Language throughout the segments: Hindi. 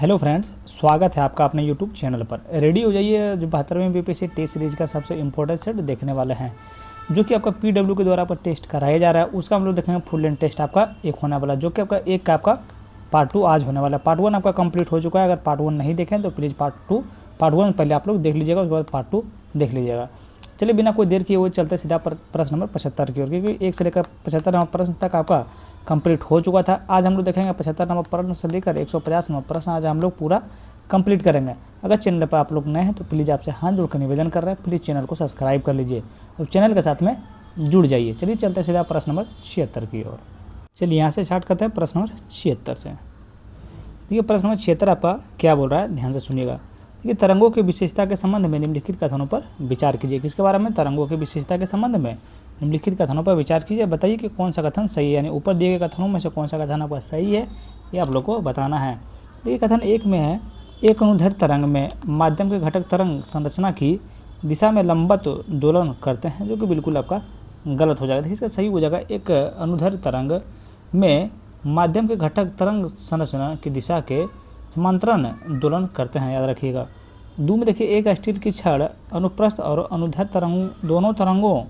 हेलो फ्रेंड्स, स्वागत है आपका अपने यूट्यूब चैनल पर। रेडी हो जाइए, जो 72वें बीपीएससी टेस्ट सीरीज का सबसे इंपॉर्टेंट सेट देखने वाले हैं, जो कि आपका पीडब्ल्यू के द्वारा पर टेस्ट कराया जा रहा है। उसका हम लोग देखेंगे फुल लेंथ टेस्ट आपका एक होने वाला, जो कि आपका एक का आपका पार्ट 2 आज होने वाला है। पार्ट 1 आपका कंप्लीट हो चुका है। अगर पार्ट 1 नहीं देखें तो प्लीज़ पार्ट 1 पहले आप लोग देख लीजिएगा, उसके बाद पार्ट 2 देख लीजिएगा। चलिए बिना कोई देर किए वो चलते सीधा प्रश्न नंबर 75 की ओर, क्योंकि 1 से लेकर 75 नंबर प्रश्न तक आपका कंप्लीट हो चुका था। आज हम लोग देखेंगे 75 नंबर प्रश्न से लेकर 150 नंबर प्रश्न आज हम लोग पूरा कंप्लीट करेंगे। अगर चैनल पर आप लोग नए हैं तो प्लीज़ आपसे हाथ जोड़कर निवेदन कर रहे हैं, प्लीज़ चैनल को सब्सक्राइब कर लीजिए और चैनल के साथ में जुड़ जाइए। चलिए चलते सीधा प्रश्न नंबर 76 की ओर। चलिए यहाँ से स्टार्ट करते हैं प्रश्न नंबर 76 से। देखिए प्रश्न नंबर 76 आपका क्या बोल रहा है, ध्यान से सुनिएगा। देखिए तरंगों की विशेषता के संबंध में निम्नलिखित कथनों पर विचार कीजिए। किसके बारे में? तरंगों की विशेषता के संबंध में निम्नलिखित कथनों पर विचार कीजिए। बताइए कि कौन सा कथन सही है, यानी ऊपर दिए गए कथनों में से कौन सा कथन आपका सही है, ये आप लोग को बताना है। देखिए कथन 1 में है, एक अनुदैर्ध्य तरंग में माध्यम के घटक तरंग संरचना की दिशा में लंबवत दोलन करते हैं, जो कि बिल्कुल आपका गलत हो जाएगा। देखिए इसका सही हो जाएगा, एक अनुदैर्ध्य तरंग में माध्यम के घटक तरंग संरचना की दिशा के समांतरण दोलन करते हैं, याद रखिएगा। 2 में देखिए, एक स्टील की छड़ अनुप्रस्थ और अनुदैर्ध्य तरंग दोनों तरंगों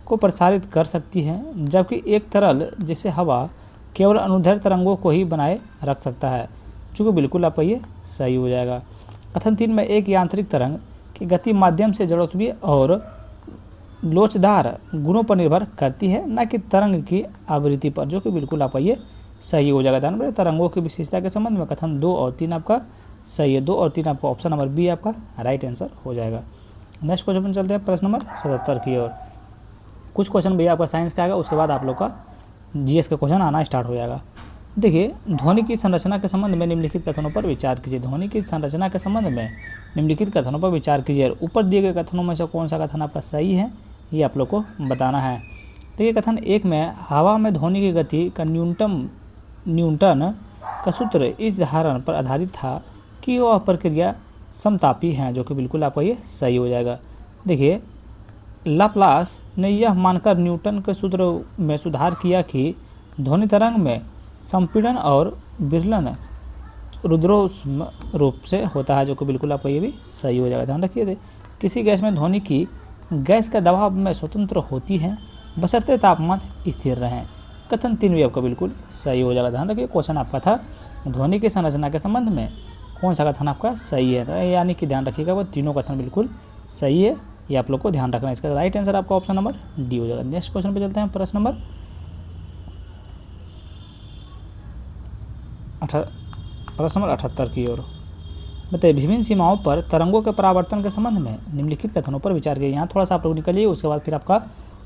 को प्रसारित कर सकती है, जबकि एक तरल जैसे हवा केवल अनुदैर्ध्य तरंगों को ही बनाए रख सकता है, जो कि बिल्कुल आपका ये सही हो जाएगा। कथन 3 में, एक यांत्रिक तरंग की गति माध्यम से जड़त्वीय और लोचदार गुणों पर निर्भर करती है, न कि तरंग की आवृत्ति पर, जो कि बिल्कुल आपका ये सही हो जाएगा। ध्यान रखिए, तरंगों की विशेषता के संबंध में कथन 2 और 3 आपका सही है। 2 और 3 आपका ऑप्शन नंबर बी आपका राइट आंसर हो जाएगा। नेक्स्ट क्वेश्चन पर चलते हैं प्रश्न नंबर 77 की ओर। कुछ क्वेश्चन भैया आपका साइंस का आएगा, उसके बाद आप लोग का जीएस का क्वेश्चन आना स्टार्ट हो जाएगा। देखिए, ध्वनि की संरचना के संबंध में निम्नलिखित कथनों पर विचार कीजिए। ध्वनि की संरचना के संबंध में निम्नलिखित कथनों पर विचार कीजिए। ऊपर दिए गए कथनों में से कौन सा कथन आपका सही है, ये आप लोग को बताना है। देखिए कथन 1 में, हवा में ध्वनि की गति का न्यूटन का सूत्र इस धारणा पर आधारित था कि वह प्रक्रिया समतापी है, जो कि बिल्कुल आपका ये सही हो जाएगा। देखिए, लाप्लास ने यह मानकर न्यूटन के सूत्र में सुधार किया कि ध्वनि तरंग में संपीड़न और विरलन रुद्रोष्म रूप से होता है, जो कि बिल्कुल आपका ये भी सही हो जाएगा। ध्यान रखिए, किसी गैस में ध्वनि की गैस का दबाव में स्वतंत्र होती है, बशर्ते तापमान स्थिर रहें। कथन 3 भी आपका बिल्कुल सही हो जाएगा। ध्यान रखिए, क्वेश्चन आपका था ध्वनि की संरचना के संबंध में कौन सा कथन आपका सही है, यानी कि ध्यान रखिएगा वो तीनों कथन बिल्कुल सही है, ये आप लोग को ध्यान रखना है। इसका राइट आंसर आपका ऑप्शन नंबर डी हो जाएगा। नेक्स्ट क्वेश्चन पे चलते हैं प्रश्न नंबर 78 की ओर। बताइए, विभिन्न सीमाओं पर तरंगों के परावर्तन के संबंध में निम्नलिखित कथनों पर विचार किया। यहाँ थोड़ा सा आप लोग निकलिए, उसके बाद फिर आपका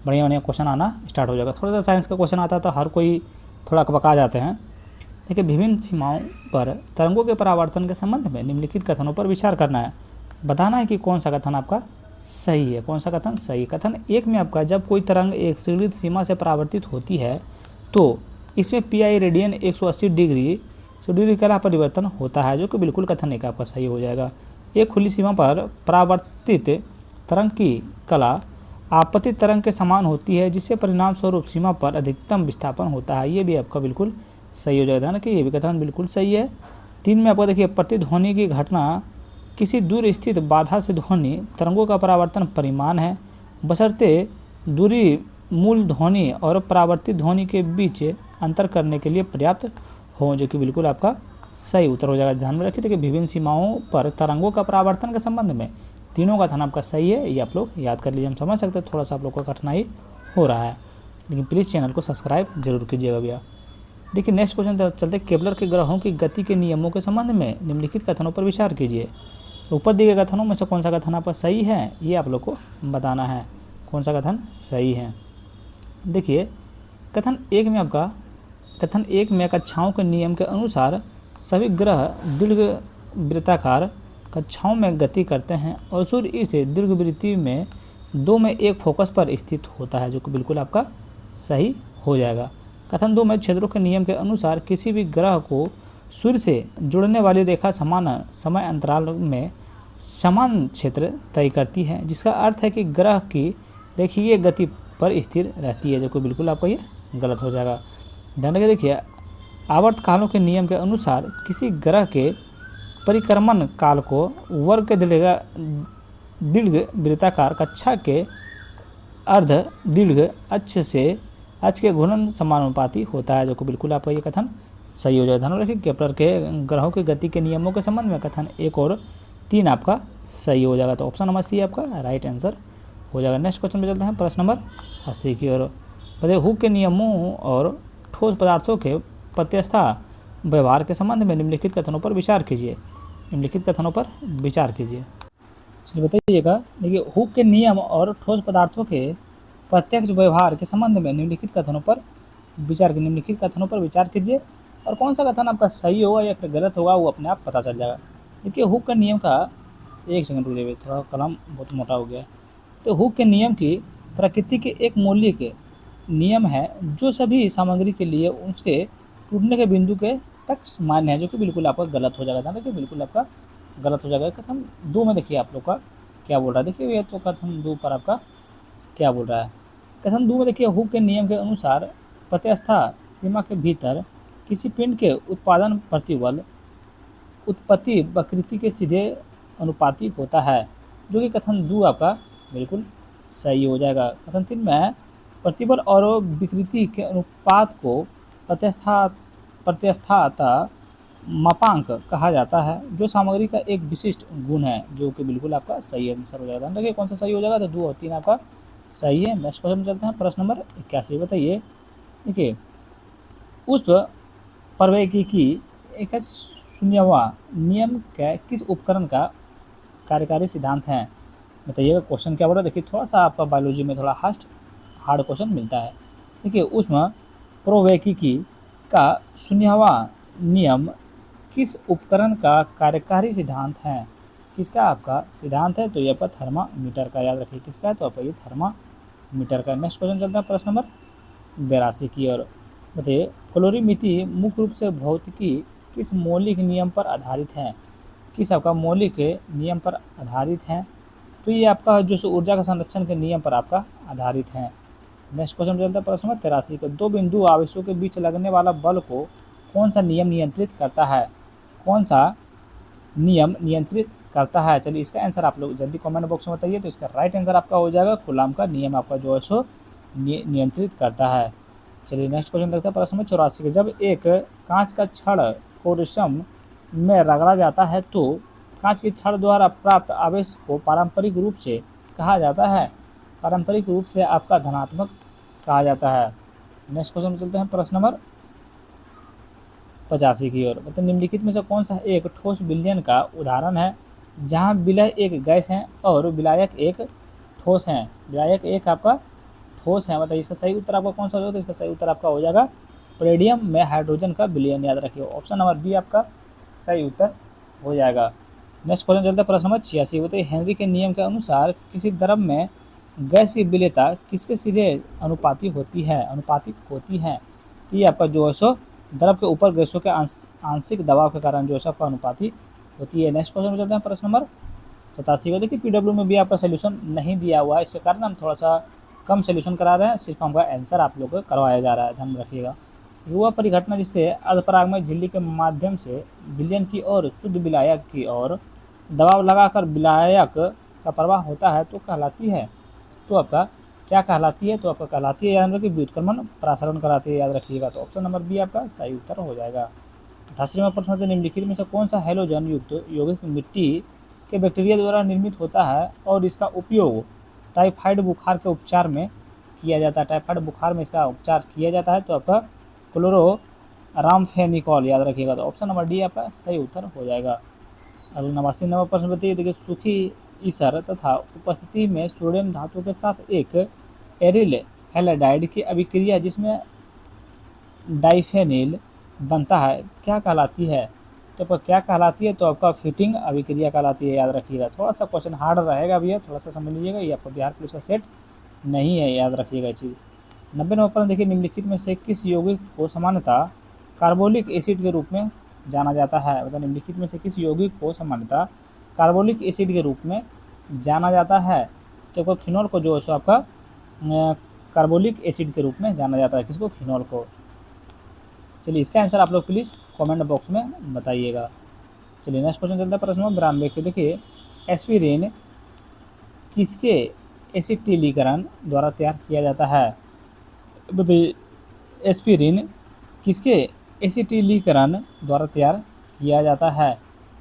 बढ़िया बढ़िया क्वेश्चन आना स्टार्ट हो जाएगा। थोड़ा सा साइंस का क्वेश्चन आता है तो हर कोई थोड़ा कपका जाते हैं। देखिए, विभिन्न सीमाओं पर तरंगों के परावर्तन के संबंध में निम्नलिखित कथनों पर विचार करना है। बताना है कि कौन सा कथन आपका सही है, कौन सा कथन सही है। कथन 1 में आपका, जब कोई तरंग एक सीमित सीमा से परावर्तित होती है तो इसमें पीआई रेडियन 180 डिग्री कला परिवर्तन होता है, जो कि बिल्कुल कथन 1 आपका सही हो जाएगा। एक खुली सीमा पर परावर्तित तरंग की कला आपतित तरंग के समान होती है, जिससे परिणाम स्वरूप सीमा पर अधिकतम विस्थापन होता है, ये भी आपका बिल्कुल सही हो जाएगा ना, कि ये भी कथन बिल्कुल सही है। 3 में आपको देखिए, प्रतिध्वनि की घटना किसी दूर स्थित बाधा से ध्वनि तरंगों का परावर्तन परिमाण है, बशर्ते दूरी मूल ध्वनि और परावर्तित ध्वनि के बीच अंतर करने के लिए पर्याप्त हो, जो कि बिल्कुल आपका सही उत्तर हो जाएगा। ध्यान में रखिए कि विभिन्न सीमाओं पर तरंगों का परावर्तन के संबंध में तीनों का कथन आपका सही है, ये आप लोग याद कर लीजिए। हम समझ सकते हैं थोड़ा सा आप लोग को कठिनाई हो रहा है, लेकिन प्लीज़ चैनल को सब्सक्राइब जरूर कीजिएगा भैया। देखिए नेक्स्ट क्वेश्चन चलते, केपलर के ग्रहों की गति के नियमों के संबंध में निम्नलिखित कथनों पर विचार कीजिए। ऊपर दिए गए कथनों में से कौन सा कथन आपका सही है, ये आप लोग को बताना है, कौन सा कथन सही है। देखिए कथन 1 में आपका, कथन 1 में कक्षाओं के नियम के अनुसार सभी ग्रह दीर्घवृत्ताकार कक्षाओं में गति करते हैं और सूर्य इस दीर्घवृत्ति में 2 में एक फोकस पर स्थित होता है, जो कि बिल्कुल आपका सही हो जाएगा। कथन 2 में, क्षेत्रों के नियम के अनुसार किसी भी ग्रह को सूर्य से जुड़ने वाली रेखा समान समय अंतराल में समान क्षेत्र तय करती है, जिसका अर्थ है कि ग्रह की रेखीय गति पर स्थिर रहती है, जो कि बिल्कुल आपका ये गलत हो जाएगा। ध्यान रखिए, देखिए आवर्तकालों के नियम के अनुसार किसी ग्रह के परिक्रमण काल को वर्ग के दीर्घ वृत्ताकार कक्षा के अर्ध दीर्घ अक्ष के घूर्णन समानुपाती होता है, जो कि बिल्कुल आपका ये कथन सही हो जाएगा। ध्यान रखिए केपलर के ग्रहों की गति के नियमों के संबंध में कथन 1 और 3 आपका सही हो जाएगा। तो ऑप्शन नंबर सी आपका राइट आंसर हो जाएगा। नेक्स्ट क्वेश्चन में चलते हैं प्रश्न नंबर 80 की ओर। बताइए हुक के नियमों और ठोस पदार्थों के प्रत्यस्था व्यवहार के संबंध में निम्नलिखित कथनों पर विचार कीजिए। निम्नलिखित कथनों पर विचार कीजिए। चलिए बताइएगा। देखिए हुक के नियम और ठोस पदार्थों के प्रत्यक्ष व्यवहार के संबंध में निम्नलिखित कथनों पर विचार कीजिए और कौन सा कथन आपका सही होगा या फिर गलत होगा वो अपने आप पता चल जाएगा। देखिए हुक के नियम का, एक सेकंड रुक जाइए, थोड़ा कलम बहुत मोटा हो गया। तो हुक के नियम की प्रकृति के एक मौलिक नियम है जो सभी सामग्री के लिए उसके टूटने के बिंदु के तक मान्य है, जो कि बिल्कुल आपका गलत हो जाएगा। देखिए बिल्कुल आपका गलत हो जाएगा। कथन 2 में देखिए आप लोग का क्या बोल रहा है। देखिए ये तो कथन 2 पर आपका क्या बोल रहा है। कथन 2 में देखिए हुक के नियम के अनुसार प्रत्यस्था सीमा के भीतर किसी पिंड के उत्पादन प्रतिबल उत्पत्ति वक्रिति के सीधे अनुपाती होता है, जो कि कथन 2 आपका बिल्कुल सही हो जाएगा। कथन 3 में प्रतिबल और विकृति के अनुपात को प्रत्यस्थाता मापांक कहा जाता है, जो सामग्री का एक विशिष्ट गुण है, जो कि बिल्कुल आपका सही आंसर हो जाएगा। देखिए कौन सा सही हो जाएगा, तो 2 और 3 आपका सही है। नेक्स्ट क्वेश्चन में चलते हैं प्रश्न नंबर 81। बताइए देखिए उस प्रवैगिकी एक शून्यवां नियम का किस उपकरण का कार्यकारी सिद्धांत है। बताइएगा क्वेश्चन क्या बोल रहा है। देखिए थोड़ा सा आपका बायोलॉजी में थोड़ा हार्ड क्वेश्चन मिलता है। देखिए उसमें प्रवैगिकी का शून्यवां नियम किस उपकरण का कार्यकारी सिद्धांत है, किसका आपका सिद्धांत है, तो ये आपका थर्मामीटर का, याद रखिए किसका है, तो आपका ये थर्मामीटर का। नेक्स्ट क्वेश्चन चलता है प्रश्न नंबर 82 की ओर। बताइए कैलोरीमिति मुख्य रूप से भौतिकी किस मौलिक नियम पर आधारित है, किस आपका मौलिक नियम पर आधारित है, तो ये आपका जो ऊर्जा का संरक्षण के नियम पर आपका आधारित है। नेक्स्ट क्वेश्चन चलता है प्रश्न नंबर 83 का। 2 बिंदु आवेशों के बीच लगने वाला बल को कौन सा नियम नियंत्रित करता है, कौन सा नियम नियंत्रित करता है। चलिए इसका आंसर आप लोग जल्दी कमेंट बॉक्स में बताइए। तो इसका राइट आंसर आपका हो जाएगा कूलाम का नियम आपका जो है सो नियंत्रित करता है। चलिए नेक्स्ट क्वेश्चन देखते हैं प्रश्न नंबर 84 का। जब एक कांच का छड़ को रेशम में रगड़ा जाता है तो कांच के छड़ द्वारा प्राप्त आवेश को पारंपरिक रूप से कहा जाता है, पारंपरिक रूप से आपका धनात्मक कहा जाता है। नेक्स्ट क्वेश्चन में चलते हैं प्रश्न नंबर 85 की ओर। मतलब निम्नलिखित में से कौन सा एक ठोस विलयन का उदाहरण है जहां विलय एक गैस है और विलायक एक ठोस है। विलायक एक आपका ठोस है। मतलब इसका सही उत्तर आपका कौन सा हो जाएगा, तो इसका सही उत्तर आपका हो जाएगा पैलेडियम में हाइड्रोजन का विलयन, याद रखिए ऑप्शन नंबर बी आपका सही उत्तर हो जाएगा। नेक्स्ट क्वेश्चन चलता है प्रश्न नंबर 86। बताइए हेनरी के नियम के अनुसार किसी द्रव में गैस की विलेयता किसके सीधे अनुपातिक होती है। तो ये आपका जो है सो द्रव के ऊपर गैसों के आंशिक दबाव के कारण जो है आपका अनुपाति होती है। नेक्स्ट क्वेश्चन में चलते हैं प्रश्न नंबर 87 को। देखिए पीडब्ल्यू में भी आपका सोल्यूशन नहीं दिया हुआ है, इसके कारण हम थोड़ा सा कम सोल्यूशन करा रहे हैं, सिर्फ हमका आंसर आप लोग को करवाया जा रहा है, ध्यान रखिएगा। युवा परिघटना जिससे अर्धपरागमय झिल्ली के माध्यम से विलयन की ओर शुद्ध विलायक की ओर दबाव लगाकर विलायक का प्रवाह होता है तो कहलाती है, तो आपका क्या कहलाती है, तो आपका कहलाती है याद रखिए व्युत्क्रमण प्रसारण कराती है, याद रखिएगा। तो ऑप्शन नंबर बी आपका सही उत्तर हो जाएगा। 88वां प्रश्न है निम्नलिखित में से कौन सा हैलोजन युक्त यौगिक मिट्टी के बैक्टीरिया द्वारा निर्मित होता है और इसका उपयोग टाइफाइड बुखार के उपचार में किया जाता है। टाइफाइड बुखार में इसका उपचार किया जाता है, तो आपका क्लोरोरामफेनिकॉल, याद रखिएगा। तो ऑप्शन नंबर डी आपका सही उत्तर हो जाएगा। अब 89वां प्रश्न बताइए। देखिए सूखी ईसर तथा उपस्थिति में सोडियम धातु के साथ एक एरिल हैलाइड की अभिक्रिया जिसमें डाइफेनिल बनता है क्या कहलाती है, तो आपका क्या कहलाती है, तो आपका फिटिंग अभिक्रिया कहलाती है, याद रखिएगा। थोड़ा सा क्वेश्चन हार्ड रहेगा भैया, थोड़ा सा समझ लीजिएगा, ये आपका बिहार पुलिस का सेट नहीं है, याद रखिएगा ये चीज़। 90वां प्रश्न देखिए निम्नलिखित में से किस यौगिक को सामान्यतः कार्बोलिक एसिड के रूप में जाना जाता है। मतलब निम्नलिखित में से किस यौगिक को सामान्यतः कार्बोलिक एसिड के रूप में जाना जाता है, तो आपको फिनॉल को जो है सो आपका कार्बोलिक एसिड के रूप में जाना जाता है, किसको, फिनॉल को। चलिए इसका आंसर आप लोग प्लीज़ कमेंट बॉक्स में बताइएगा। चलिए नेक्स्ट क्वेश्चन चलता है प्रश्न नंबर 92 के। देखिए एस्पिरिन किसके एसिटिलीकरण द्वारा तैयार किया जाता है? बताइए एस्पिरिन किसके एसिटिलीकरण द्वारा तैयार किया जाता है?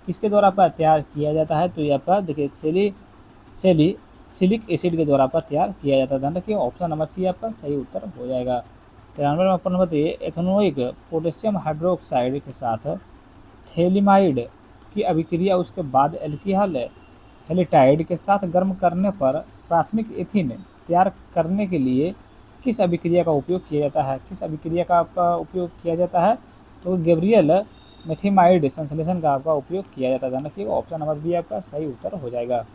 किसके द्वारा आपका तैयार किया जाता है? तो ये आपका देखिए सेलिसिलिक एसिड के द्वारा आपका तैयार किया जाता है। ध्यान रखिए ऑप्शन नंबर सी आपका सही उत्तर हो जाएगा। 93 नंबर प्रश्न बताइए एथेनोइक पोटेशियम हाइड्रोक्साइड के साथ थेलिमाइड की अभिक्रिया उसके बाद एल्किहल हेलिटाइड के साथ गर्म करने पर प्राथमिक एथीन तैयार करने के लिए किस अभिक्रिया का उपयोग किया जाता है? किस अभिक्रिया का आपका उपयोग किया जाता है? तो गैब्रियल मेथिमाइड संश्लेषण का आपका उपयोग किया जाता है। ध्यान रखिए ऑप्शन नंबर बी आपका सही उत्तर हो जाएगा।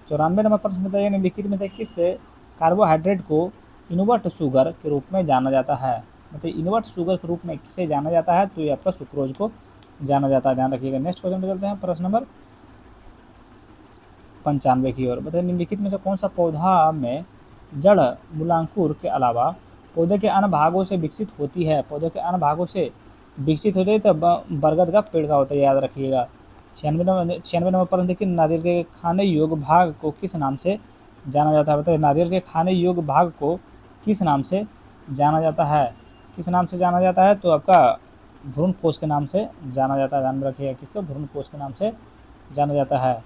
94 नंबर प्रश्न बताइए निम्नलिखित में से किस कार्बोहाइड्रेट को इनवर्ट शुगर के रूप में जाना जाता है? मतलब इनवर्ट शुगर के रूप में किसे जाना जाता है? तो ये आपका सुक्रोज को जाना जाता है। ध्यान रखिएगा। नेक्स्ट क्वेश्चन पे चलते हैं प्रश्न नंबर 95 की ओर। बताइए निम्नलिखित में से कौन सा पौधा में जड़ मूलांकुर के अलावा पौधे के अन्य भागों से विकसित होती है? पौधे के अन्य भागों से विकसित होती है तो बरगद का पेड़ का होता है, याद रखिएगा। 96 नंबर प्रश्न देखिए नारियल के खाने योग्य भाग को किस नाम से जाना जाता है? बताइए नारियल के खाने योग्य भाग को किस नाम से जाना जाता है? किस नाम से जाना जाता है? तो आपका भ्रूणपोष के नाम से जाना जाता है। ध्यान में रखिएगा किसको? भ्रूणपोष के नाम से जाना जाता है।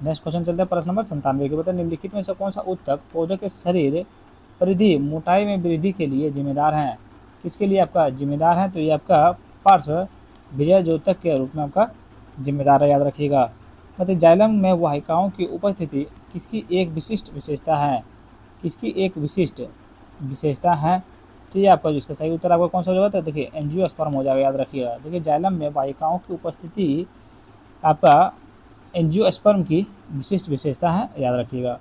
नेक्स्ट क्वेश्चन चलते हैं प्रश्न नंबर 97 के। बताइए निम्नलिखित में से कौन सा ऊतक पौधे के शरीर परिधि मोटाई में वृद्धि के लिए जिम्मेदार हैं? किसके लिए आपका जिम्मेदार है? तो ये आपका पार्श्व विजय जोतक के रूप में आपका जिम्मेदार है, याद रखिएगा। मतलब जाइलम में वाहिकाओं की उपस्थिति किसकी एक विशिष्ट विशेषता है? किसकी एक विशिष्ट विशेषता है? तो ये आपका जिसका सही उत्तर आपका कौन सा हो जाएगा? तो देखिए एंजियोस्पर्म हो जाएगा, याद रखिएगा। देखिए जाइलम में वाहिकाओं की उपस्थिति आपका एंजियोस्पर्म की विशिष्ट विशेषता है, याद रखिएगा।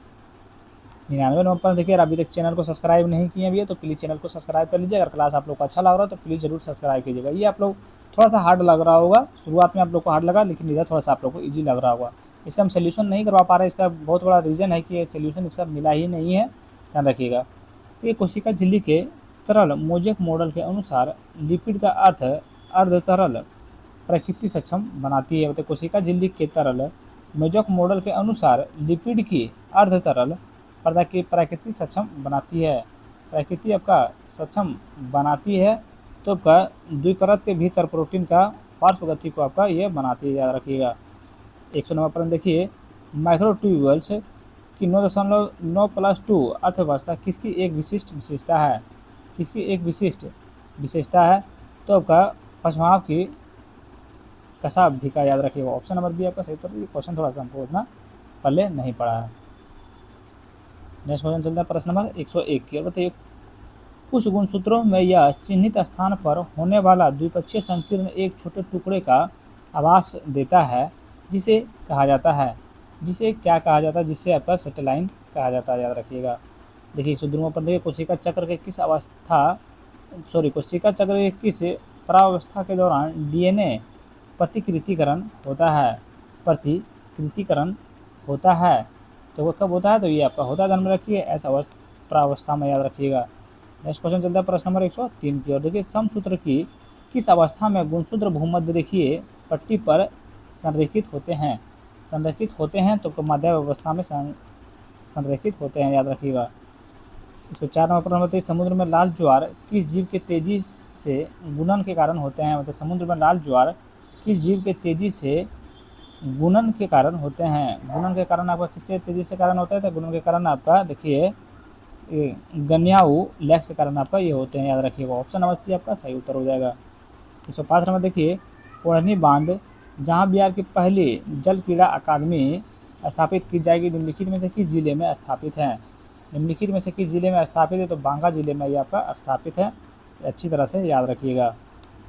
99 नंबर पर देखिए अभी तक चैनल को सब्सक्राइब नहीं किए भी है तो प्लीज़ चैनल को सब्सक्राइब कर लीजिए। अगर क्लास आप लोग को अच्छा लग रहा है तो प्लीज़ जरूर सब्सक्राइब कीजिएगा। ये आप लोग थोड़ा सा हार्ड लग रहा होगा, शुरुआत में आप लोग को हार्ड लगा, लेकिन इधर थोड़ा सा आप लोग को ईजी लग रहा होगा। इसका हम सोल्यूशन नहीं करवा पा रहे, इसका बहुत बड़ा रीज़न है कि सोल्यूशन इसका मिला ही नहीं है, ध्यान रखिएगा। ये कोशिका झिल्ली के तरल मोजेक मॉडल के अनुसार लिपिड का अर्थ अर्ध तरल प्रकृति सक्षम बनाती है। कोशिका झिल्ली के तरल मोजेक मॉडल के अनुसार लिपिड की अर्ध तरल प्रकृति सक्षम बनाती है। प्रकृति आपका सक्षम बनाती है तो आपका द्विपरत के भीतर प्रोटीन का पार्श्व गति को आपका ये बनाती है, याद रखिएगा। 100 नंबर पर देखिए माइक्रोट्यूब्यूल्स की 9.9+2 अर्थव्यवस्था किसकी एक विशिष्ट विशेषता है? किसकी एक विशिष्ट विशेषता है? तो आपका पश्चिमाव की कसा भी का, याद रखिएगा। ऑप्शन नंबर बी आपका सही उत्तर। क्वेश्चन थोड़ा सा हमको उतना पहले नहीं पढ़ा है। नेक्स्ट क्वेश्चन चलता है प्रश्न नंबर 101 की। बताइए कुछ गुणसूत्रों में यह चिन्हित स्थान पर होने वाला द्विपक्षीय संकीर्ण एक छोटे टुकड़े का आभास देता है जिसे कहा जाता है? जिसे क्या कहा जाता है? जिसे आपका सेटेलाइन कहा जाता है, याद रखिएगा। देखिए 102 पर देखिए कोशिका चक्र के किस कोशिका चक्र के किस परावस्था के दौरान डीएनए प्रतिकृतिकरण होता है? प्रतिकृतिकरण होता है तो वो कब होता है? तो ये आपका होता है, ध्यान में रखिए ऐसा प्रावस्था में, याद रखिएगा। नेक्स्ट क्वेश्चन चलता है प्रश्न नंबर 103 की ओर। देखिए समसूत्र की किस अवस्था में गुणसूत्र भूमध्य रेखीय पट्टी पर संरेखित होते हैं? संरेखित होते हैं तो मध्य अवस्था में संरेखित होते हैं, याद रखिएगा। 104 नंबर प्रश्न बताइए समुद्र में लाल ज्वार किस जीव के तेजी से गुणन के कारण होते हैं? मतलब समुद्र में लाल ज्वार किस जीव के तेजी से गुणन के कारण होते हैं? गुणन के कारण आपका किसके तेजी से कारण होता है? तो गुणन के कारण आपका देखिए गन्याऊ लैक्स के कारण आपका ये होते हैं, याद रखिएगा। ऑप्शन नंबर सी आपका सही उत्तर हो जाएगा। 105 नंबर देखिए ओढ़नी बांध जहाँ बिहार की पहली जल क्रीड़ा अकादमी स्थापित की जाएगी निम्नलिखित में से किस जिले में स्थापित है? निम्नलिखित में से किस जिले में स्थापित है? तो बांका जिले में ये आपका स्थापित है, अच्छी तरह से याद रखिएगा।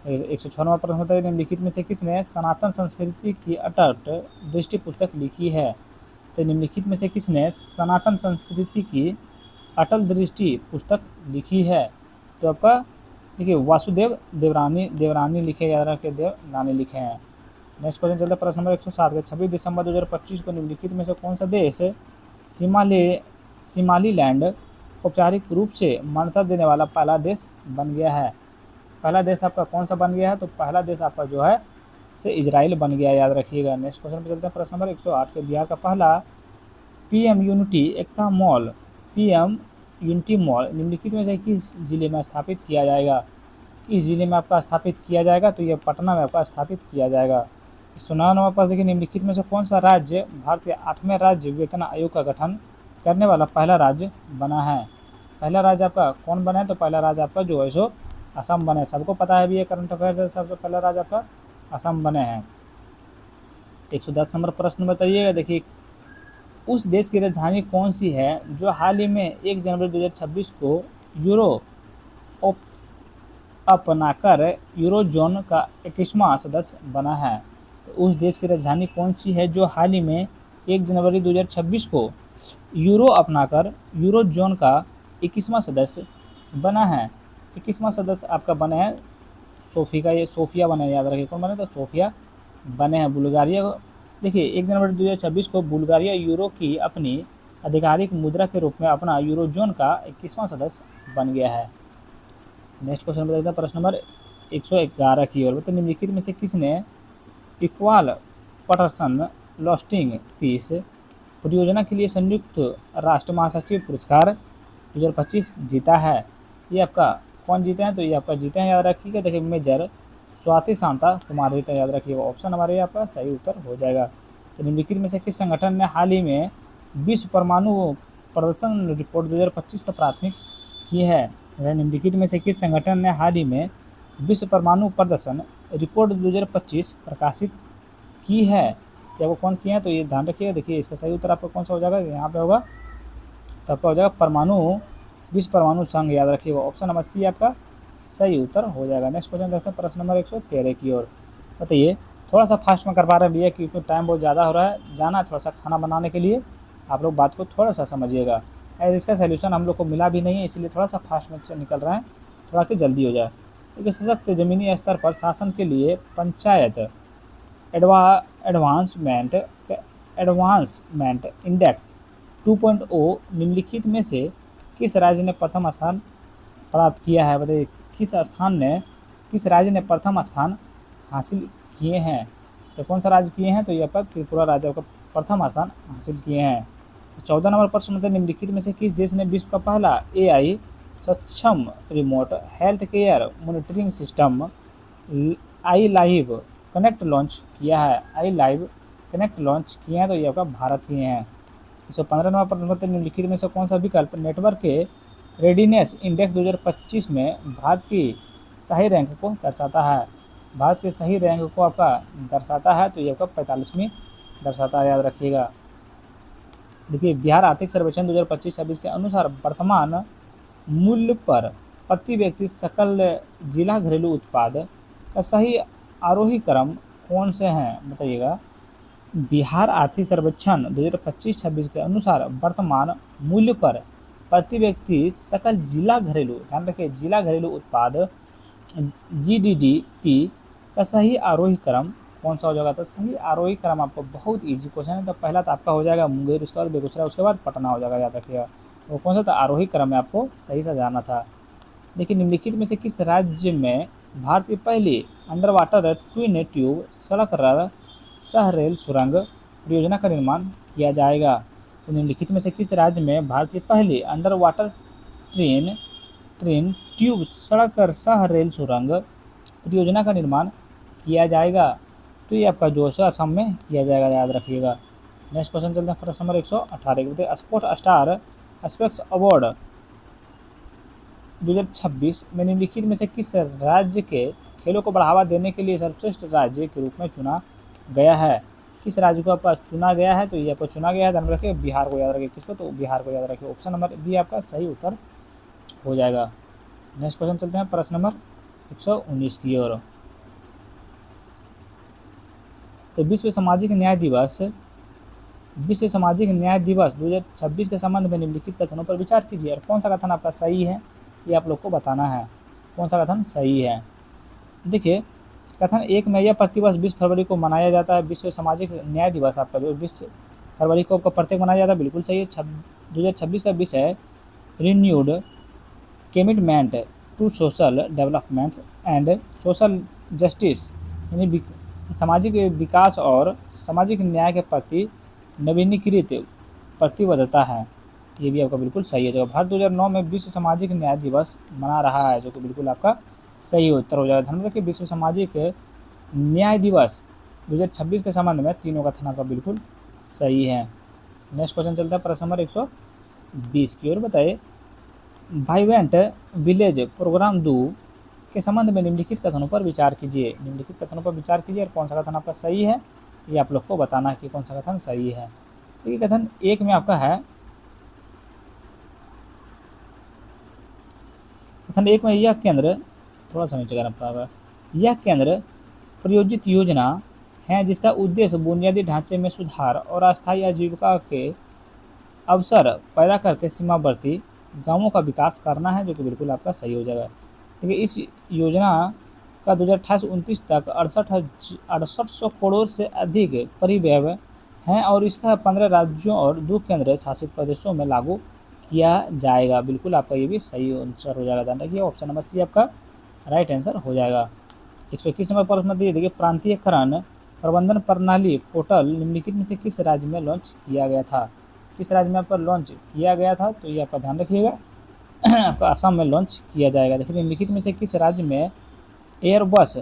106 नंबर प्रश्न होता है निम्नलिखित में से किसने सनातन संस्कृति की अटट दृष्टि पुस्तक लिखी है? तो निम्नलिखित में से किसने सनातन संस्कृति की अटल दृष्टि पुस्तक लिखी है? तो आपका देखिए वासुदेव देवरानी लिखे, याद रखिए देवरानी लिखे हैं। नेक्स्ट क्वेश्चन चलता है प्रश्न नंबर 107 का। 26 दिसंबर 2025 को निम्नलिखित में से कौन सा देश सोमालीलैंड औपचारिक रूप से मान्यता देने वाला पहला देश बन गया है? पहला देश आपका कौन सा बन गया है? तो पहला देश आपका जो है से इजराइल बन गया, याद रखिएगा। नेक्स्ट क्वेश्चन पे चलते हैं, प्रश्न नंबर 108 के बिहार का पहला पीएम यूनिटी एकता मॉल, पीएम यूनिटी मॉल निम्नलिखित में से किस जिले में स्थापित किया जाएगा? किस जिले में आपका स्थापित किया जाएगा? तो यह पटना में आपका स्थापित किया जाएगा। 109 नंबर पर देखिए, निम्नलिखित में से कौन सा राज्य भारत के 8वें राज्य वेतन आयोग का गठन करने वाला पहला राज्य बना है? पहला राज्य आपका कौन बना है? तो पहला राज्य आपका जो है सो असम बने। सबको पता है भी ये करंट अफेयर, सबसे पहला राज्य आपका असम बने हैं। 110 नंबर प्रश्न बताइएगा। देखिए, उस देश की राजधानी कौन सी है जो हाल ही में 1 जनवरी 2026 को यूरो अपनाकर यूरोजोन का 21वां सदस्य बना है? तो उस देश की राजधानी कौन सी है जो हाल ही में 1 जनवरी 2026 को यूरो अपनाकर यूरोजोन का 21वां सदस्य बना है? 21वां सदस्य आपका बने हैं सोफिया, ये सोफिया बने, याद रखिए कौन बने? तो सोफिया बने हैं बुल्गारिया। देखिए, 1 जनवरी 2026 को बुल्गारिया यूरो की अपनी आधिकारिक मुद्रा के रूप में अपना यूरोजोन का 21वां सदस्य बन गया है। नेक्स्ट क्वेश्चन बताते हैं, प्रश्न नंबर 111 की ओर। मतलब निम्नलिखित में से किसने इक्वाल पटरसन लॉस्टिंग पीस परियोजना के लिए संयुक्त राष्ट्र महासचिव पुरस्कार 2025 जीता है? ये आपका कौन जीते हैं? तो ये आपका जीते हैं, याद रखिएगा। देखिए, मेजर स्वाति शांता कुमार जीते हैं, याद रखिएगा। ऑप्शन हमारे आपका सही उत्तर हो जाएगा। तो निम्नलिखित में से किस संगठन ने हाल ही में विश्व परमाणु प्रदर्शन रिपोर्ट 2025 का प्राथमिक की है? निम्नलिखित में से किस संगठन ने हाल ही में विश्व परमाणु प्रदर्शन रिपोर्ट 2025 प्रकाशित की है? क्या वो कौन किए हैं? तो ये ध्यान रखिएगा। देखिए, इसका सही उत्तर आपका कौन सा हो जाएगा? यहाँ पे होगा, तो आपका हो जाएगा परमाणु विश्व परमाणु संघ, याद रखिएगा। ऑप्शन नंबर सी आपका सही उत्तर हो जाएगा। नेक्स्ट क्वेश्चन देखते हैं, प्रश्न नंबर 113 की ओर। बताइए, थोड़ा सा फास्ट में कर पा रहे हैं भैया क्योंकि टाइम बहुत ज़्यादा हो रहा है, जाना है थोड़ा सा खाना बनाने के लिए। आप लोग बात को थोड़ा सा समझिएगा। इसका सोल्यूशन हम लोग को मिला भी नहीं है, इसलिए थोड़ा सा फास्ट में निकल रहे हैं, थोड़ा कि जल्दी हो जाए। देखिए, सशक्त ज़मीनी स्तर पर शासन के लिए पंचायत एडवांसमेंट इंडेक्स 2.0 निम्नलिखित में से किस राज्य ने प्रथम स्थान प्राप्त किया है? बताइए, किस राज्य ने प्रथम स्थान हासिल किए हैं? तो कौन सा राज्य किए हैं? तो ये आपका त्रिपुरा राज्य का प्रथम स्थान हासिल किए हैं। 14 नंबर प्रश्न में निम्नलिखित में से किस देश ने विश्व का पहला AI सक्षम remote health care monitoring system आई लाइव कनेक्ट लॉन्च किया है? आई लाइव कनेक्ट लॉन्च किए हैं, तो ये आपका भारत किए हैं। 115 नंबर प्रश्न में निम्नलिखित में से कौन सा विकल्प नेटवर्क के रेडीनेस इंडेक्स 2025 में भारत की सही रैंक को दर्शाता है? भारत के सही रैंक को आपका दर्शाता है, तो ये आपका 45वीं दर्शाता है, याद रखिएगा। देखिए, बिहार आर्थिक सर्वेक्षण 2025-26 के अनुसार वर्तमान मूल्य पर प्रति व्यक्ति सकल जिला घरेलू उत्पाद का सही आरोही क्रम कौन से हैं? बताइएगा। बिहार आर्थिक सर्वेक्षण 2025-26 के अनुसार वर्तमान मूल्य पर प्रति व्यक्ति सकल जिला घरेलू, ध्यान रखिए, जिला घरेलू उत्पाद GDP का सही आरोही क्रम कौन सा हो जाएगा? तो सही आरोही क्रम आपको बहुत इजी क्वेश्चन है। तो पहला तो आपका हो जाएगा मुंगेर, उसके बाद बेगूसराय, उसके बाद पटना हो जाएगा, याद रखिएगा। वो कौन सा? तो आरोही क्रम में आपको सही से जाना था। देखिए, निम्नलिखित में से किस राज्य में भारत की पहली अंडर वाटर ट्विन ट्यूब सड़क सह रेल सुरंग परियोजना का निर्माण किया जाएगा? तो निम्नलिखित में से किस राज्य में भारत की पहली अंडर वाटर ट्रेन ट्यूब सड़क सह रेल सुरंग परियोजना का निर्माण किया जाएगा? तो ये आपका जो है असम में किया जाएगा, याद रखिएगा। नेक्स्ट क्वेश्चन चलते हैं, प्रश्न number 118 sport star aspects award 2026 में निम्नलिखित में से किस राज्य के खेलों को बढ़ावा देने के लिए सर्वश्रेष्ठ राज्य के रूप में चुना गया है? किस राज्य को आपका चुना गया है? तो ये आपको चुना गया है, ध्यान रखिए, बिहार को याद रखिए। किसको? तो बिहार को याद रखिए। ऑप्शन नंबर बी आपका सही उत्तर हो जाएगा। नेक्स्ट क्वेश्चन चलते हैं, प्रश्न नंबर 119 की ओर। तो विश्व सामाजिक न्याय दिवस 2026 के संबंध में निम्नलिखित कथनों पर विचार कीजिए और कौन सा कथन आपका सही है, ये आप लोग को बताना है। कौन सा कथन सही है? देखिए, कथन 1 में यह प्रतिवर्ष 20 फरवरी को मनाया जाता है विश्व सामाजिक न्याय दिवस, आपका जो 20 फरवरी को प्रत्येक मनाया जाता है, बिल्कुल सही है। 2026 का विषय renewed commitment to social development and social justice, यानी सामाजिक विकास और सामाजिक न्याय के प्रति नवीनीकृत प्रतिबद्धता है। ये भी आपका बिल्कुल सही है। जवाब भारत 2009 में विश्व सामाजिक न्याय दिवस मना रहा है, जो कि बिल्कुल आपका सही उत्तर हो जाएगा। ध्यान रखिए, विश्व सामाजिक न्याय दिवस 2026 के संबंध में तीनों का थाना का बिल्कुल सही है। नेक्स्ट क्वेश्चन चलता है प्रश्न नंबर 120 की ओर। बताइए, वाइब्रेंट विलेज प्रोग्राम 2 के संबंध में निम्नलिखित कथनों पर विचार कीजिए। निम्नलिखित कथनों पर विचार कीजिए और कौन सा कथन आपका सही है ये आप लोग को बताना है कि कौन सा कथन सही है। देखिए, कथन 1 में आपका है, कथन 1 में यह केंद्र, थोड़ा सा नीचे करना पड़ेगा, यह केंद्र प्रायोजित योजना है जिसका उद्देश्य बुनियादी ढांचे में सुधार और अस्थायी आजीविका के अवसर पैदा करके सीमावर्ती गांवों का विकास करना है, जो कि बिल्कुल आपका सही हो जाएगा। देखिए, इस योजना का 2028-29 तक 6800 करोड़ से अधिक परिव्यय है और इसका 15 राज्यों और 2 केंद्र शासित प्रदेशों में लागू किया जाएगा। बिल्कुल आपका ये भी सही आंसर हो जाएगा। ध्यान रखिए, ऑप्शन नंबर सी आपका राइट आंसर हो जाएगा। 121 नंबर प्रश्न दिए, देखिए, प्रांतीयकरण प्रबंधन प्रणाली पोर्टल निम्नलिखित में से किस राज्य में लॉन्च किया गया था? किस राज्य में आपका लॉन्च किया गया था? तो ये आपका ध्यान रखिएगा, आपका असम में लॉन्च किया जाएगा। देखिए, निम्नलिखित में से किस राज्य में एयरबस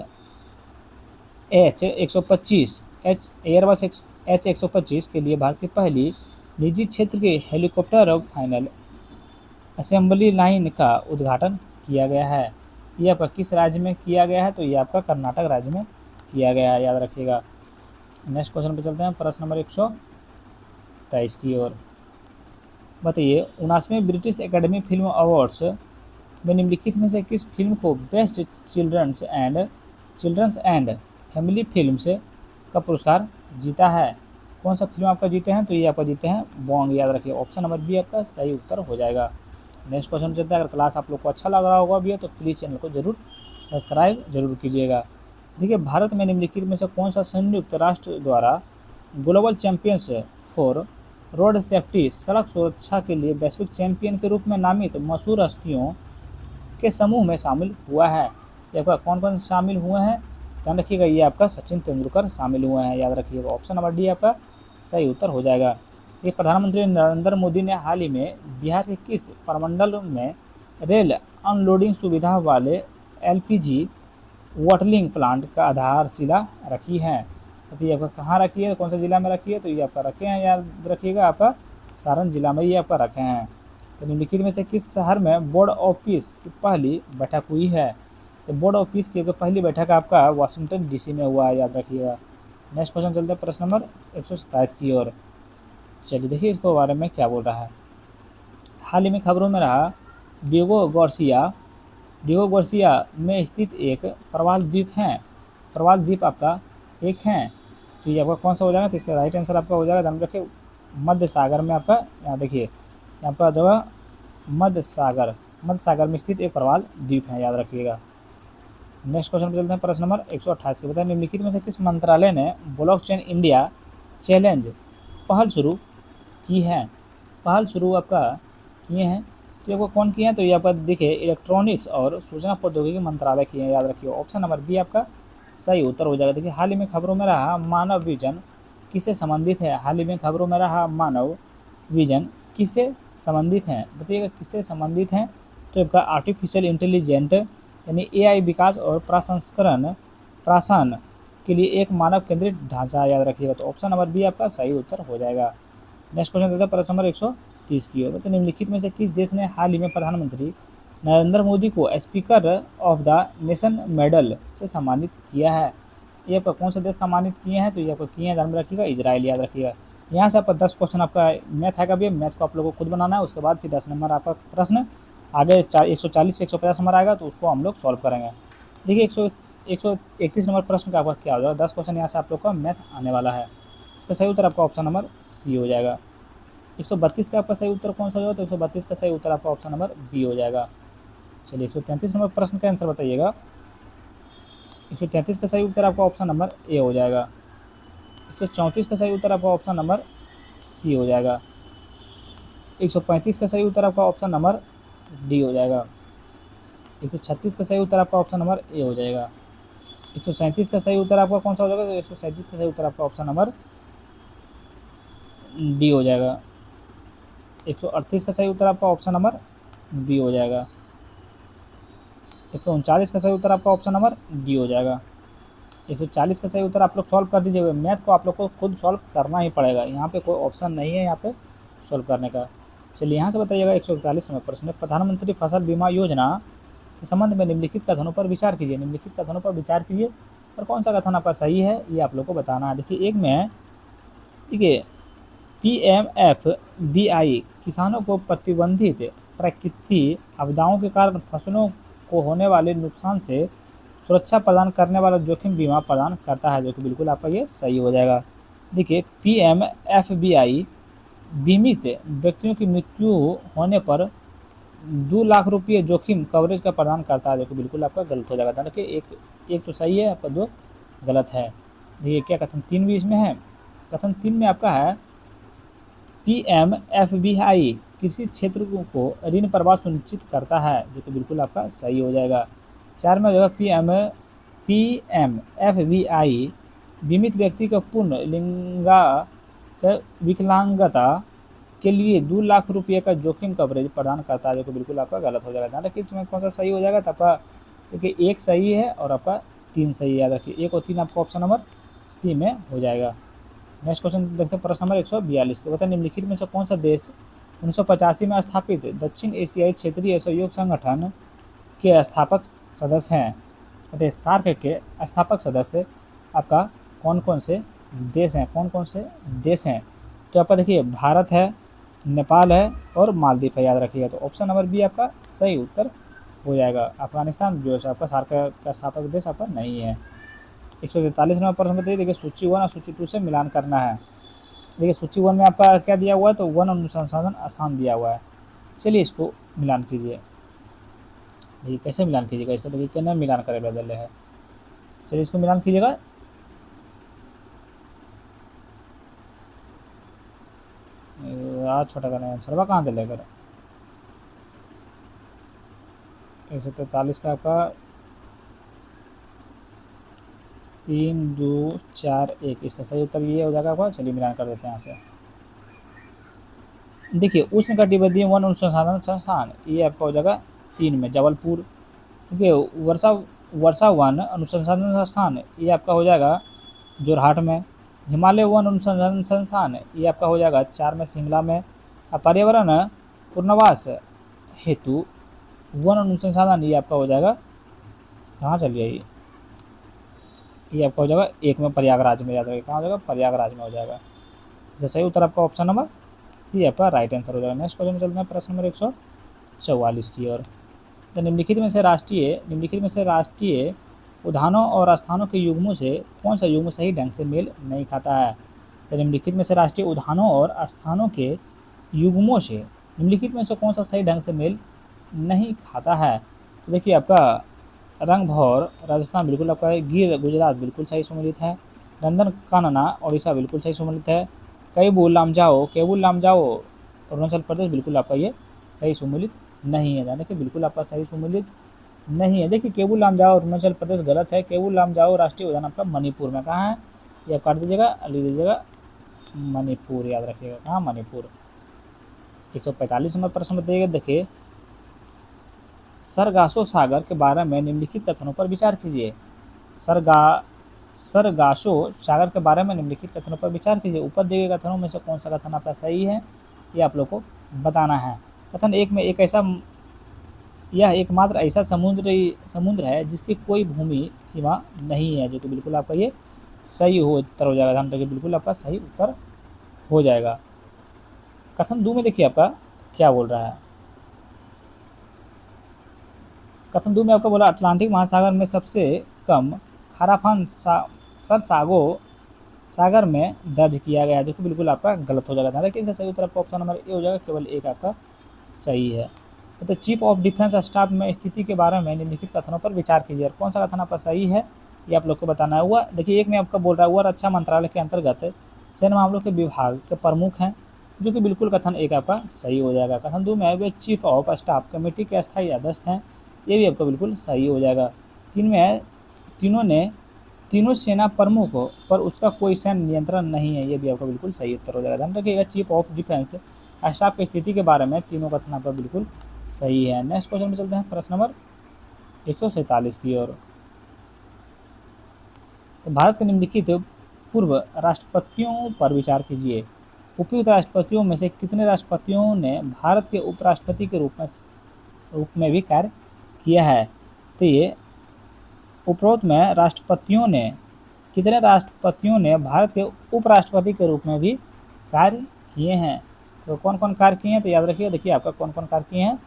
H125 के लिए भारत की पहली निजी क्षेत्र के हेलीकॉप्टर फाइनल असेंबली लाइन का उद्घाटन किया गया है? ये आपका किस राज्य में किया गया है? तो ये आपका कर्नाटक राज्य में किया गया है, याद रखिएगा। नेक्स्ट क्वेश्चन पे चलते हैं, प्रश्न नंबर 123 की ओर। बताइए, 79वें ब्रिटिश एकेडमी फिल्म अवार्ड्स में निम्नलिखित में से किस फिल्म को best children's and family films का पुरस्कार जीता है? कौन सा फिल्म आपका जीते हैं? तो ये आपका जीते हैं बॉन्ग, याद रखिए। ऑप्शन नंबर बी आपका सही उत्तर हो जाएगा। नेक्स्ट क्वेश्चन चलता है। अगर क्लास आप लोग को अच्छा लग रहा होगा भैया तो प्लीज़ चैनल को जरूर सब्सक्राइब जरूर कीजिएगा। देखिए, भारत में निम्नलिखित में से कौन सा संयुक्त राष्ट्र द्वारा global champions for road safety सड़क सुरक्षा के लिए वैश्विक चैंपियन के रूप में नामित मशहूर हस्तियों के समूह में शामिल हुआ है? ये आपका कौन कौन शामिल हुए हैं? ध्यान रखिएगा, ये आपका सचिन तेंदुलकर शामिल हुए हैं, याद रखिएगा। ऑप्शन नंबर डी आपका सही उत्तर हो जाएगा। ये प्रधानमंत्री नरेंद्र मोदी ने हाल ही में बिहार के किस प्रमंडल में रेल अनलोडिंग सुविधा वाले एलपीजी वॉटलिंग प्लांट का आधारशिला रखी है? तो ये आपका कहाँ रखी है, कौन सा जिला में रखी है? तो ये आपका रखे हैं, याद रखिएगा, आपका सारण जिला में ये आपका रखे हैं। तो निम्नलिखित में से किस शहर में बोर्ड ऑफिस की पहली बैठक हुई है? तो बोर्ड ऑफिस की पहली बैठक आपका वाशिंगटन डीसी में हुआ है, याद रखिएगा। नेक्स्ट क्वेश्चन चलते हैं प्रश्न नंबर 127 की ओर। चलिए देखिए इसको बारे में क्या बोल रहा है। हाल ही में खबरों में रहा डिएगो गार्सिया में स्थित एक प्रवाल द्वीप है, प्रवाल द्वीप आपका एक है, तो ये आपका कौन सा हो जाएगा? तो इसका राइट आंसर आपका हो जाएगा, ध्यान रखिए, मध्य सागर में आपका, यहाँ देखिए यहाँ पर जो है मध्य सागर में स्थित एक प्रवाल द्वीप है, याद रखिएगा। नेक्स्ट क्वेश्चन पे चलते हैं, प्रश्न नंबर 128। बताइए, निम्नलिखित में से किस मंत्रालय ने ब्लॉकचेन इंडिया चैलेंज पहल शुरू की है? पहल शुरू आपका किए हैं, तो आपको कौन किए हैं? तो ये आपका देखिए इलेक्ट्रॉनिक्स और सूचना प्रौद्योगिकी मंत्रालय किए हैं, याद रखिए। ऑप्शन नंबर बी आपका सही उत्तर हो जाएगा। देखिए, हाल ही में खबरों में रहा मानव विजन किससे संबंधित है? हाल ही में खबरों में रहा मानव विजन किससे संबंधित है? बताइएगा किससे संबंधित है? तो आपका आर्टिफिशियल इंटेलिजेंट यानी एआई विकास और प्रासान के लिए एक मानव केंद्रित ढांचा, याद रखिएगा। तो ऑप्शन नंबर बी आपका सही उत्तर हो जाएगा। नेक्स्ट क्वेश्चन देता है प्रश्न नंबर 130 की ओर। तो निम्नलिखित में से किस देश ने हाल ही में प्रधानमंत्री नरेंद्र मोदी को speaker of the nation medal से सम्मानित किया है? ये आपका कौन सा देश सम्मानित किए हैं? तो ये आपको किए हैं, ध्यान में रखिएगा, इजराइल, याद रखिएगा। यहाँ से आपका 10 क्वेश्चन आपका मैथ आएगा भी, मैथ को आप लोगों को खुद बनाना है, उसके बाद फिर 10 नंबर आपका प्रश्न आगे 140 से 150 नंबर आएगा, तो उसको हम लोग सॉल्व करेंगे। देखिए 131 नंबर प्रश्न का आपका क्या हो जाएगा? 10 क्वेश्चन यहाँ से आप लोग का मैथ आने वाला है। इसका सही उत्तर आपका ऑप्शन नंबर सी हो जाएगा। 132 का आपका सही उत्तर कौन सा हो जाएगा? तो 132 का सही उत्तर आपका ऑप्शन नंबर बी हो जाएगा। चलिए 133 नंबर प्रश्न का आंसर बताइएगा। 133 का सही उत्तर आपका ऑप्शन नंबर ए हो जाएगा। 134 का सही उत्तर आपका ऑप्शन नंबर सी हो जाएगा। 135 का सही उत्तर आपका ऑप्शन नंबर डी हो जाएगा। 136 का सही उत्तर आपका ऑप्शन नंबर ए हो जाएगा। 137 का सही उत्तर आपका कौन सा हो जाएगा? तो 137 का सही उत्तर आपका ऑप्शन नंबर डी हो जाएगा। 138 का सही उत्तर आपका ऑप्शन नंबर बी हो जाएगा। 139 का सही उत्तर आपका ऑप्शन नंबर डी हो जाएगा। 140 का सही उत्तर आप लोग सॉल्व कर दीजिएगा। मैथ को आप लोग को खुद सॉल्व करना ही पड़ेगा, यहाँ पे कोई ऑप्शन नहीं है यहाँ पे सॉल्व करने का। चलिए यहाँ से बताइएगा 141 नंबर प्रश्न, प्रधानमंत्री फसल बीमा योजना के संबंध में निम्नलिखित कथनों पर विचार कीजिए। निम्नलिखित कथनों पर विचार कीजिए और कौन सा कथन आपका सही है ये आप लोग को बताना है। देखिए एक में, देखिए PMFBI किसानों को प्रतिबंधित प्राकृतिक आपदाओं के कारण फसलों को होने वाले नुकसान से सुरक्षा प्रदान करने वाला जोखिम बीमा प्रदान करता है, जो कि बिल्कुल आपका ये सही हो जाएगा। देखिए PMFBI बीमित व्यक्तियों की मृत्यु होने पर 2 लाख रुपये जोखिम कवरेज का प्रदान करता है, जो कि बिल्कुल आपका गलत हो जाएगा। देखिए एक तो सही है आपका, 2 गलत है। देखिए क्या कथन 3 भी इसमें है। कथन 3 में आपका है PMFBI कृषि क्षेत्र को ऋण प्रवाह सुनिश्चित करता है, जो कि बिल्कुल आपका सही हो जाएगा। 4 में हो जाएगा PMFBI बीमित व्यक्ति को पूर्ण विकलांगता के लिए 2 लाख रुपये का जोखिम कवरेज प्रदान करता है, जो कि बिल्कुल आपका गलत हो जाएगा। ध्यान रखिए इसमें कौन सा सही हो जाएगा, तो आपका देखिए 1 सही है और आपका 3 सही है। याद रखिए 1 और 3 आपका ऑप्शन नंबर सी में हो जाएगा। नेक्स्ट क्वेश्चन देखते हैं, प्रश्न नंबर 142 को बताए निम्नलिखित में से कौन सा देश 1985 में स्थापित दक्षिण एशियाई क्षेत्रीय सहयोग संगठन के स्थापक सदस्य हैं। बताइए सार्क के स्थापक सदस्य आपका कौन कौन से देश हैं, कौन कौन से देश हैं? तो आपका देखिए भारत है, नेपाल है और मालदीव है, याद रखिएगा। तो ऑप्शन नंबर बी आपका सही उत्तर हो जाएगा। अफगानिस्तान जो है आपका सार्क का स्थापक देश आपका नहीं है। 143 नंबर प्रश्न बताइए, देखिए सूची 1 और सूची 2 से मिलान करना है। देखिए सूची 1 में आपका क्या दिया हुआ है, तो वन अनुसंधान आसान दिया हुआ है। चलिए इसको मिलान कीजिए। देखिए कैसे मिलान कीजिएगा इसको, देखिए क्या मिलान करे बदल है। चलिए इसको मिलान कीजिएगा। छोटा करना आंसर कहाँ दे लेकर 143 का आपका 3 2 4 1, इसका सही उत्तर ये हो जाएगा आपका। चलिए मिलान कर देते हैं यहाँ से। देखिए उष्णकटिबंधीय वन अनुसंधान संस्थान ये आपका हो जाएगा 3 में जबलपुर। देखिए वर्षा वन अनुसंधान संस्थान ये आपका हो जाएगा जोरहाट में। हिमालय वन अनुसंधान संस्थान ये आपका हो जाएगा 4 में शिमला में। पर्यावरण पुनर्वास हेतु वन अनुसंधान ये आपका हो जाएगा कहाँ चलिए, ये आपका हो जाएगा 1 में प्रयागराज में। याद रखिए कहाँ हो जाएगा, प्रयागराज में हो जाएगा। इसका सही उत्तर आपका ऑप्शन नंबर सी आपका राइट आंसर हो जाएगा। नेक्स्ट क्वेश्चन में चलते हैं प्रश्न नंबर 144 की ओर। तो निम्नलिखित में से राष्ट्रीय उद्यानों और स्थानों के युग्मों से कौन सा युग्म सही ढंग से मेल नहीं खाता है? तो निम्नलिखित में से राष्ट्रीय उद्यानों और स्थानों के युग्मों से निम्नलिखित में से कौन सा सही ढंग से मेल नहीं खाता है? तो देखिए आपका रंगभौर राजस्थान बिल्कुल आपका है, गिर गुजरात बिल्कुल सही सम्मिलित है, नंदन कानना उड़ीसा बिल्कुल सही सम्मिलित है, केबुल लामजाओ अरुणाचल प्रदेश बिल्कुल आपका ये सही सम्मिलित नहीं है। यानी कि बिल्कुल आपका सही सम्मिलित नहीं है। देखिए केबुल लामजाओ अरुणाचल प्रदेश गलत है। केबुल लामजाओ राष्ट्रीय उद्यान आपका मणिपुर में कहाँ है, ये काट दीजिएगा, लिख दीजिएगा मणिपुर, याद रखिएगा कहाँ मणिपुर। 145 नंबर प्रश्न बताइएगा। देखिए सरगासो सागर के बारे में निम्नलिखित कथनों पर विचार कीजिए। सरगासो सागर के बारे में निम्नलिखित कथनों पर विचार कीजिए। ऊपर दिए गए कथनों में से कौन सा कथन आपका सही है ये आप लोग को बताना है। कथन 1 में यह एकमात्र ऐसा समुद्र है जिसकी कोई भूमि सीमा नहीं है, जो कि बिल्कुल आपका ये सही हो उत्तर हो जाएगा। ध्यान रखिए बिल्कुल आपका सही उत्तर हो जाएगा। कथन 2 में देखिए आपका क्या बोल रहा है। कथन 2 में आपका बोला अटलांटिक महासागर में सबसे कम खारापान सरसागो सागर में दर्ज किया गया, जो कि बिल्कुल आपका गलत हो जाएगा। लेकिन सही उत्तर आपका ऑप्शन नंबर ए हो जाएगा, केवल 1 आपका सही है। तो चीफ ऑफ डिफेंस स्टाफ में स्थिति के बारे में निम्नलिखित कथनों पर विचार कीजिए और कौन सा कथन आपका सही है ये आप लोग को बताना है। हुआ देखिए 1 में आपका बोल रहा है वह रक्षा मंत्रालय के अंतर्गत सैन्य मामलों के विभाग के प्रमुख हैं, जो कि बिल्कुल कथन 1 आपका सही हो जाएगा। कथन 2 में वे चीफ ऑफ स्टाफ कमेटी के अस्थायी अध्यक्ष हैं, ये भी आपका बिल्कुल सही हो जाएगा। 3 में तीनों ने तीनों सेना प्रमुखों पर उसका कोई सैन्य नियंत्रण नहीं है। ये भी आपका बिल्कुल सही उत्तर हो जाएगा। ध्यान रखिएगा, चीफ ऑफ डिफेंस स्टाफ की स्थिति के बारे में तीनों कथन आपका बिल्कुल सही है। नेक्स्ट क्वेश्चन में चलते हैं प्रश्न नंबर 147 की ओर। तो भारत के निम्नलिखित पूर्व राष्ट्रपतियों पर विचार कीजिए। उपयुक्त राष्ट्रपतियों में से कितने राष्ट्रपतियों ने भारत के उपराष्ट्रपति के रूप में भी कार्य किया है? तो ये उपरोक्त में राष्ट्रपतियों ने कितने राष्ट्रपतियों ने भारत के उपराष्ट्रपति के रूप में भी कार्य किए हैं? तो कौन कौन कार्य किए हैं? तो याद रखिए, देखिए आपका कौन कौन कार्य किए हैं।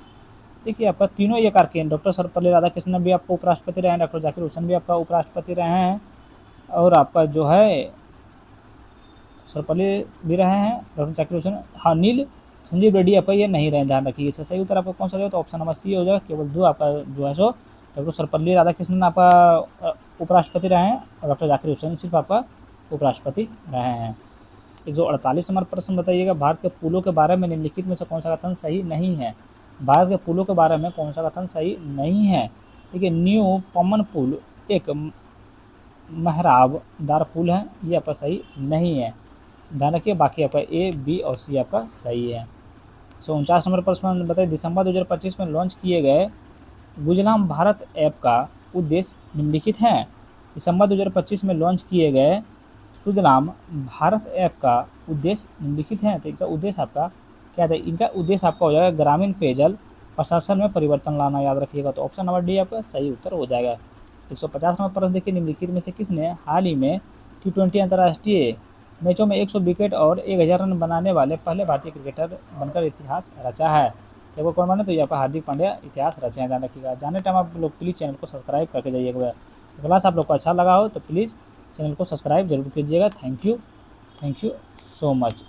देखिए आपका तीनों ये कार्य किए हैं। डॉक्टर सर्वपल्ली राधाकृष्णन भी आपका उपराष्ट्रपति रहे हैं, डॉक्टर जाकिर हुसैन भी आपका उपराष्ट्रपति रहे हैं, और आपका जो है सर्वपल्ली भी रहे हैं, डॉक्टर जाकिर हुसैन। हाँ, नील संजीव रेड्डी आपका ये नहीं रहे, ध्यान रखिए। इसका सही उत्तर आपका कौन सा हो जाएगा? तो ऑप्शन नंबर सी हो जाएगा। केवल दो आपका जो है सो डॉक्टर सर्वपल्ली राधाकृष्णन आपका उपराष्ट्रपति रहे हैं, और डॉक्टर जाकिर हुसैन सिर्फ आपका उपराष्ट्रपति रहे हैं। 148 नंबर प्रश्न बताइएगा, भारत के पुलों के बारे में निम्नलिखित में से कौन सा कथन सही नहीं है? भारत के पुलों के बारे में कौन सा कथन सही नहीं है? देखिए, न्यू पमन पुल एक महराबदार पुल है, ये आपका सही नहीं है। ध्यान रखिए, बाकी आपका ए, बी और सी आपका सही है। 149 नंबर प्रश्न बताइए, दिसंबर 2025 में लॉन्च किए गए गुजराम भारत ऐप का उद्देश्य निम्नलिखित है। दिसंबर 2025 में लॉन्च किए गए सुजलाम भारत ऐप का उद्देश्य निम्नलिखित है। तो इनका उद्देश्य आपका क्या था? इनका उद्देश्य आपका हो जाएगा ग्रामीण पेयजल प्रशासन में परिवर्तन लाना, याद रखिएगा। तो ऑप्शन नंबर डी आपका सही उत्तर हो जाएगा। 150 नंबर प्रश्न देखिए, निम्नलिखित में से किसने हाल ही में T20 अंतर्राष्ट्रीय मैचों में 100 विकेट और 1000 रन बनाने वाले पहले भारतीय क्रिकेटर बनकर इतिहास रचा है? तो वो कौन माने? तो ये आपका हार्दिक पांड्या इतिहास रचे हैं, ध्यान रखिएगा। जाने टाइम आप लोग प्लीज़ चैनल को सब्सक्राइब करके जाइएगा। क्लास आप लोग को अच्छा लगा हो तो प्लीज़ चैनल को सब्सक्राइब जरूर कीजिएगा। Thank you so much.